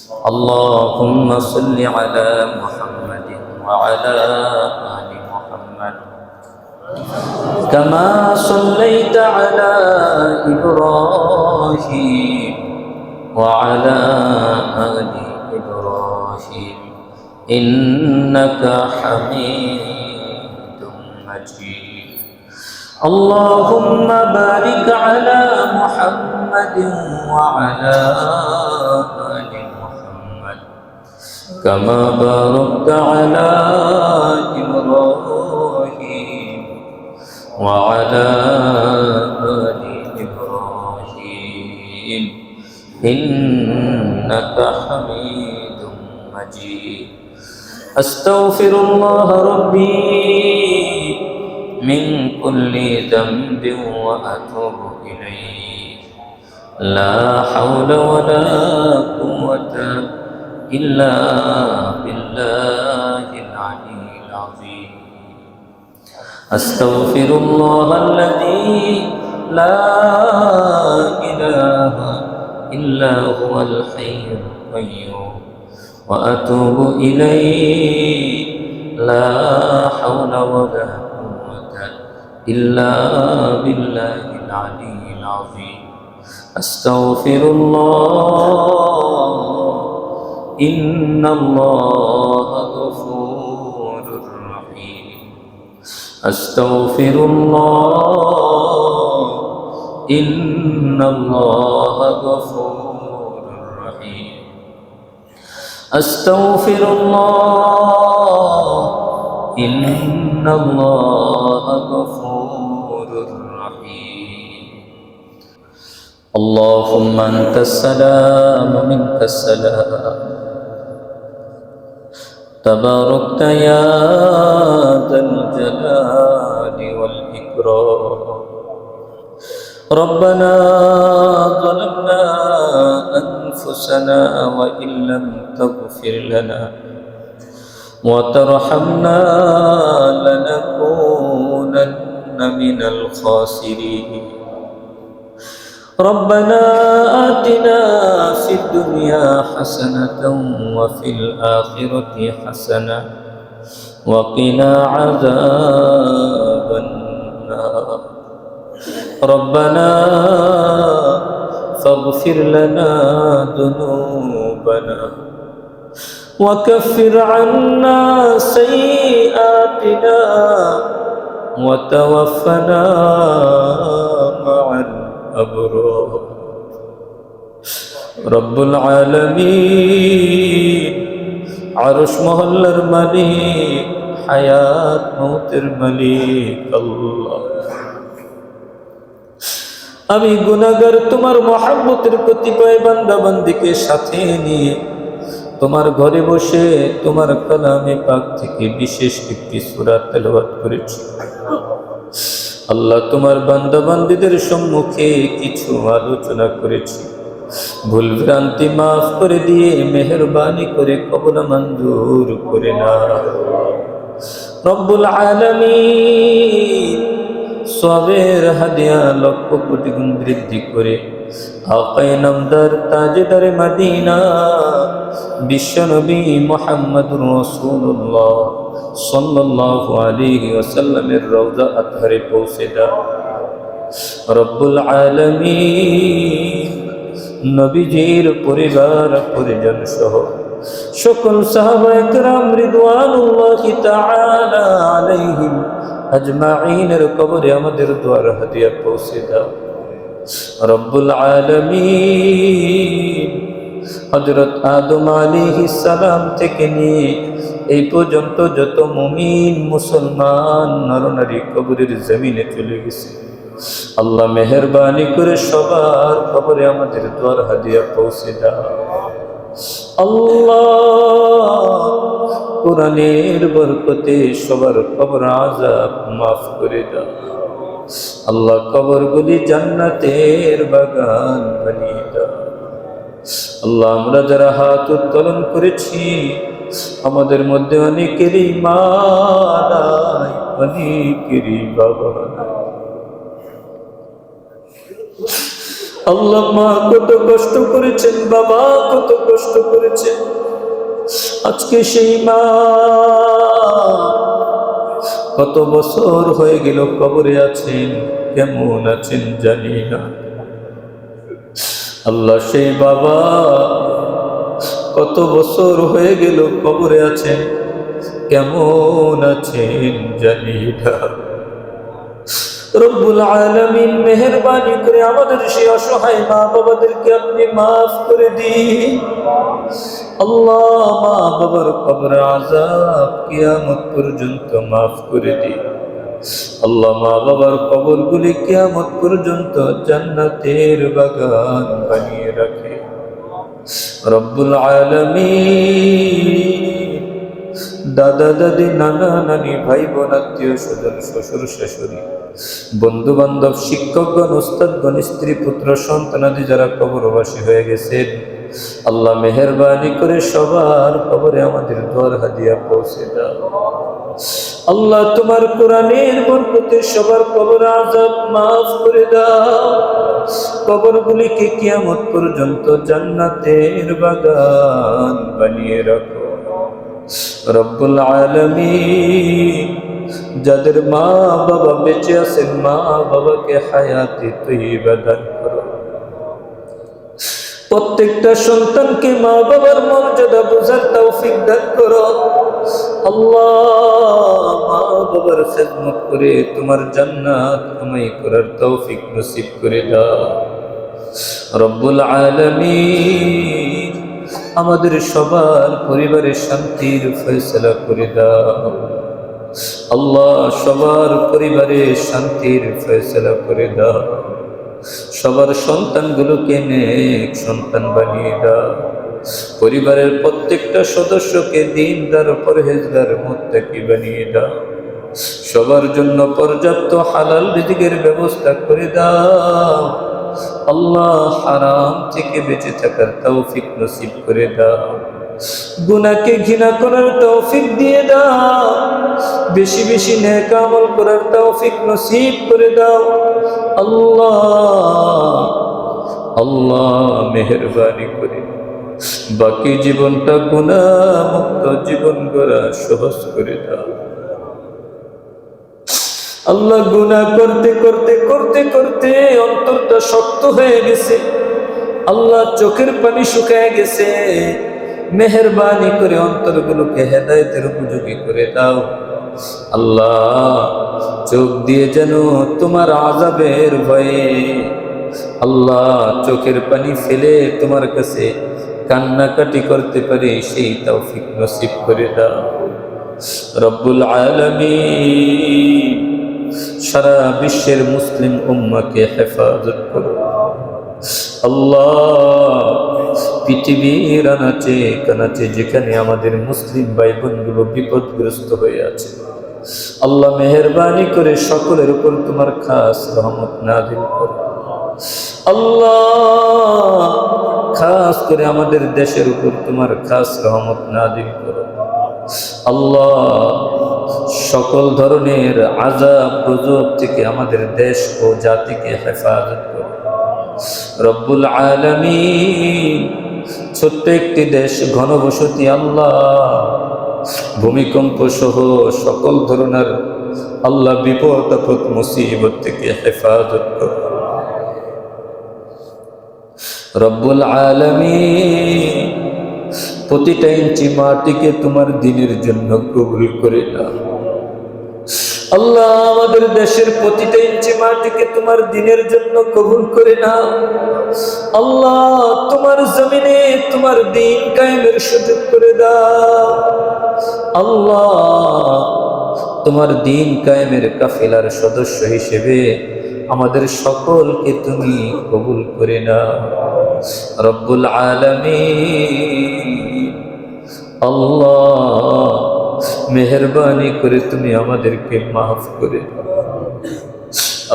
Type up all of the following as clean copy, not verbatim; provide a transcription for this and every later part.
اللهم صل على محمد وعلى آل محمد كما صليت على إبراهيم وعلى آل إبراهيم إنك حميد مجيد. اللهم بارك على محمد وعلى آل محمد كما باركت على إبراهيم وعلى آل إبراهيم إنك حميد مجيد. أستغفر الله ربي من كل ذنب وأتوب إليه. لا حول ولا قوة إلا بالله العلي العظيم. أستغفر الله الذي لا إله إلا هو الحي القيوم وأتوب إليه. لا حول ولا قوة إلا بالله العلي العظيم. أستغفر الله إن الله غفور رحيم. أستغفر الله إن الله غفور رحيم. أستغفر الله إن الله غفور رحيم. اللهم أنت السلام ومنك السلام تباركت يا ذا الجلال والإكرام. ربنا ظلمنا أنفسنا وإن لم تغفر لنا وترحمنا لنكونن من الخاسرين. ربنا آتنا في الدنيا حسنة وفي الآخرة حسنة وقنا عذاب النار. ربنا فاغفر لنا ذنوبنا وكفر عنا سيئاتنا وتوفنا مع الأبرار. رب العالمين عرش মহল্লার মালিক হায়াত মৌতের মালিক আল্লাহ, আমি গুনাহগার তোমার মহব্বতের কতিপয় বান্দা বান্দিকে সাথে নিয়ে তোমার ঘরে বসে তোমার কালামে পাক থেকে বিশেষ একটি সূরা তেলাওয়াত করেছি। আল্লাহ, তোমার বান্দা বান্দীদের সম্মুখে কিছু আলোচনা করেছি, ভুল ভ্রান্তি মাফ করে দিয়ে মেহেরবানি করে কবুল মঞ্জুর করে নাও। রব্বুল আলামিন সবের হাদিয়া লক্ষ কোটি গুণ বৃদ্ধি করে আকায়ে নামদার তাজদারে মদিনা বিশ্বনবী মুহাম্মদুর রাসূলুল্লাহ সাল্লাল্লাহু আলাইহি ওয়াসাল্লামের রওজা আতহারে পৌঁছে দাও। রব্বুল আলামিন নবীজির পরিবার পরিজন সহ সকল সাহাবায়ে কেরাম রিদওয়ানুল্লাহি তাআলা আলাইহিম আজমাইনের কবরে আমাদের দোয়ার হাদিয়া পৌঁছে দাও। রব্বুল আলামিন হযরত আদম আলাইহিস সালাম থেকে নিয়ে এই পর্যন্ত যত মুমিন মুসলমান নরনারী কবরের জমিনে চলে গেছে, আল্লাহ মেহেরবানি করে সবার কবরে আমাদের দোয়ার হাদিয়া পৌঁছে দাও। আল্লাহ, কোরআনের বরকতে সবার কবর আযাব মাফ করে দাও। আল্লাহ, কবরগুলি জান্নাতের বাগান বানিয়ে দাও। আল্লাহ, আমরা যারা হাত উত্তোলন করেছি আমাদের মধ্যে অনেকেরই মা নাই, অনেকেরই বাবা নাই। আল্লাহ মা কত কষ্ট করেছেন, বাবা কত কষ্ট করেছেন। আজকে সেই মা কত বছর হয়ে গেল কবরে আছেন, কেমন আছেন জানি না। আল্লাহ সেই বাবা কত বছর হয়ে গেল কবরে আছেন, কেমন আছেন জানি না। রব্বুল আলামিন মেহেরবানি করে আমাদের সেই অসহায় মা বাবাদেরকে আপনি মাফ করে দিন। আল্লাহ মা বাবার কবরে আযাব কিয়ামত পর্যন্ত মাফ করে দিন। আল্লাহ মা বাবার কবরগুলি কিয়ামত পর্যন্ত জান্নাতের বাগান বানিয়ে রাখে। রব্বুল আলামিন দাদা দাদি নানা নানি ভাই বোন আত্মীয় স্বজন শ্বশুর শাশুড়ি বন্ধু বান্ধব শিক্ষকগণ উস্তাদগণ স্ত্রী পুত্র সন্তানাদি যারা কবরবাসী হয়ে গেছেন, আল্লাহ মেহেরবানি করে সবার কবরে আমাদের দোয়ার হাদিয়া পৌঁছে দাও। আল্লাহ তোমার কোরআনের বরকতে সবার কবর আযাব মাফ করে দাও। কবরগুলিকে কিয়ামত পর্যন্ত জান্নাতের বাগান বানিয়ে রাখো। রব্বুল আলামিন যাদের মা বাবা বেঁচে আছেন, মা বাবাকে হায়াতে তৈয়বা দান করো। প্রত্যেকটা সন্তানকে মা বাবার মর্যাদা বোঝার তৌফিক দান করো। আল্লাহ মা বাবার খেদমত করে তোমার জান্নাত কামাই করার তৌফিক নসিব করে দাও। রব্বুল আলামিন আমাদের সবার পরিবারের শান্তির ফয়সালা করে দাও। আল্লাহ সবার পরিবারে শান্তির ফয়সালা করে দাও। সবার সন্তানগুলোকে নেক সন্তান বানিয়ে দাও। পরিবারের প্রত্যেকটা সদস্যকে দ্বীনদার পরহেজগার মুত্তাকি বানিয়ে দাও। সবার জন্য পর্যাপ্ত হালাল রিজিকের ব্যবস্থা করে দাও। আল্লাহ হারাম থেকে বেঁচে থাকার তৌফিক নসিব করে দাও। গুনাহকে ঘৃণা করার তৌফিক দিয়ে দাও। বেশি বেশি নেক আমল করার তৌফিক নসিব করে দাও। আল্লাহ আল্লাহ মেহেরবানি করে বাকি জীবনটা গুনাহ মুক্ত জীবন গড়া সহজ করে দাও। আল্লাহ গুনাহ করতে করতে করতে করতে অন্তরটা শক্ত হয়ে গেছে। আল্লাহ চোখের পানি শুকায় গেছে। মেহেরবানি করে অন্তরগুলোকে হেদায়েতের উপযোগী করে দাও। আল্লাহ চোখ দিয়ে যেন তোমার আযাবের ভয়ে আল্লাহ চোখের পানি ফেলে তোমার কাছে কান্নাকাটি করতে পারে, সেই তৌফিক নসিব করে দাও। রব্বুল আলামিন সারা বিশ্বের মুসলিম উম্মাহকে হেফাজত করো। আল্লাহ পৃথিবীর আনাচে কানাচে যেখানে আমাদের মুসলিম ভাই বোনগুলো বিপদগ্রস্ত হয়ে আছে, আল্লাহ মেহেরবানি করে সকলের উপর তোমার খাস রহমত নাযিল করো। আল্লাহ খাস করে আমাদের দেশের উপর তোমার খাস রহমত নাযিল করো। আল্লাহ সকল ধরনের আযাব গজব থেকে আমাদের দেশ ও জাতিকে হেফাজত করো। রব্বুল আলামিন ছোট্ট একটি দেশ, ঘনবসতি, আল্লাহ ভূমিকম্প সহ সকল ধরনের আল্লাহ বিপদ আপদ মুসিবত থেকে হেফাজত করো। রব্বুল আলামিন প্রতিটা ইঞ্চি মাটিকে তোমার দ্বীনের জন্য কবুল করে নাও। আল্লাহ আমাদের দেশের প্রতিটা ইঞ্চি মাটিকে তোমার দ্বীনের জন্য কবুল করে নাও। আল্লাহ তোমার জমিনে তোমার দ্বীন কায়েমের সুযোগ করে দাও। আল্লাহ তোমার দ্বীন কায়েমের কাফেলার সদস্য হিসেবে আমাদের সকলকে তুমি কবুল করে নাও। রব্বুল আলামিন আল্লাহ মেহেরবানি করে তুমি আমাদেরকে মাফ করে দাও।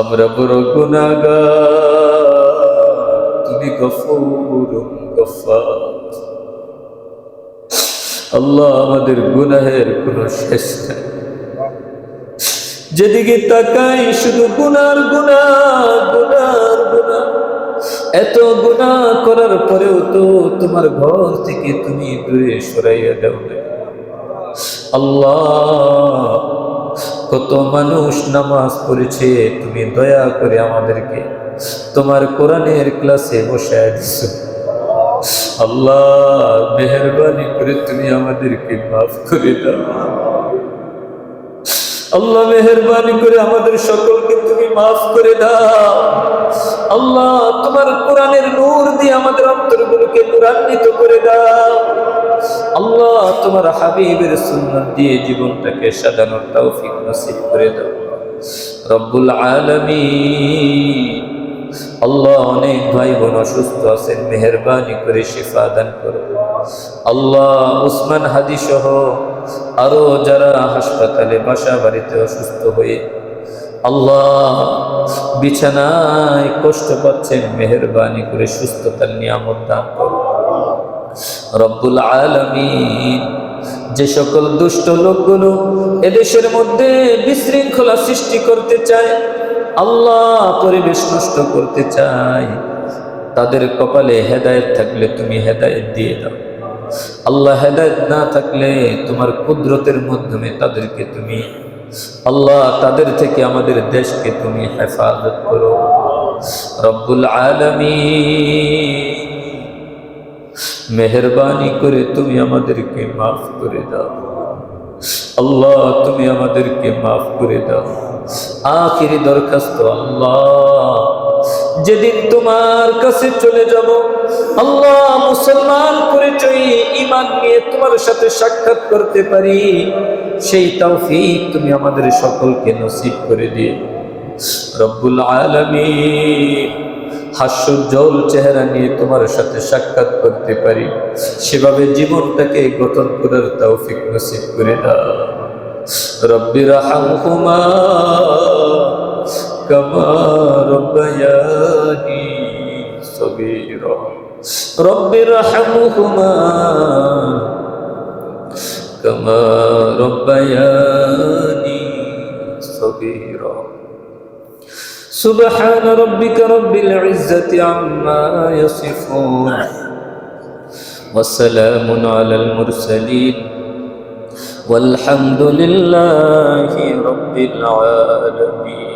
আমরা বড় গুনাহগার, তুমি গফুরুন গফফার। আল্লাহ আমাদের গুনাহের কোনো শেষ নাই। যেদিকে তাকাই শুধু গুনার গুনাহ গুনার গুনাহ। এত গুনাহ করার পরেও তো তোমার ঘর থেকে তুমি দূরে সরাইয়া দাও না। আল্লাহ, কত মানুষ নামাজ পড়েছে, তুমি দয়া করে আমাদেরকে তোমার কোরআনের ক্লাসে বসায় দিছো। আল্লাহ, মেহেরবানি করে তুমি আমাদেরকে মাফ করে দাও। আল্লাহ, মেহেরবানি করে আমাদের সকলকে তুমি মাফ করে দাও। আল্লাহ, তোমার কোরআনের নূর দিয়ে আমাদের অন্তরগুলোকে নূরান্বিত করে দাও। আল্লাহ, তোমার হাবিবের সুন্নাত দিয়ে জীবনটাকে সাজানোর তৌফিক নসিব করে দাও রব্বুল আলামিন। আল্লাহ, অনেক ভাই বোন অসুস্থ আছেন, মেহেরবানি করে শিফা দান করো। আল্লাহ, উসমান হাদি সহ আরো যারা হাসপাতালে বাসা বাড়িতে অসুস্থ হয়ে আল্লাহ বিছানায় কষ্ট পাচ্ছেন, মেহেরবানি করে সুস্থতার নিয়ামত দান করো রব্বুল আলামিন। যে সকল দুষ্ট লোকগুলো এদেশের মধ্যে বিশৃঙ্খলা সৃষ্টি করতে চায়, আল্লাহ পরিবেশ নষ্ট করতে চায়, তাদের কপালে হেদায়েত থাকলে তুমি হেদায়েত দিয়ে দাও। আল্লাহ, হেদায়েত না থাকলে তোমার কুদরতের মাধ্যমে তাদেরকে তুমি আল্লাহ তাদের থেকে আমাদের দেশকে তুমি হেফাজত করো রব্বুল আলামিন। মেহেরবানি করে তুমি আমাদেরকে মাফ করে দাও আল্লাহ, তুমি আমাদেরকে মাফ করে দাও। আখিরি দরখাস্ত আল্লাহ, যেদিন তোমার কাছে চলে যাব আল্লাহ, মুসলমান পরিচয় ঈমান নিয়ে তোমার সাথে সাক্ষাৎ করতে পারি, সেই তৌফিক তুমি আমাদের সকলকে নসিব করে দিও রব্বুল আলামিন। হাস্যোজ্জ্বল চেহারা নিয়ে তোমার সাথে সাক্ষাৎ করতে পারি, সেভাবে জীবনটাকে গঠন করার তৌফিক নসিব করে দাও রব্বির হামহুমা কামা রব্বায়ানি সগীরা রব্বির হামহুমা কামা রব্বায়ানি সগীরা। سبحان ربك رب العزة عما يصفون وسلام على المرسلين والحمد لله رب العالمين.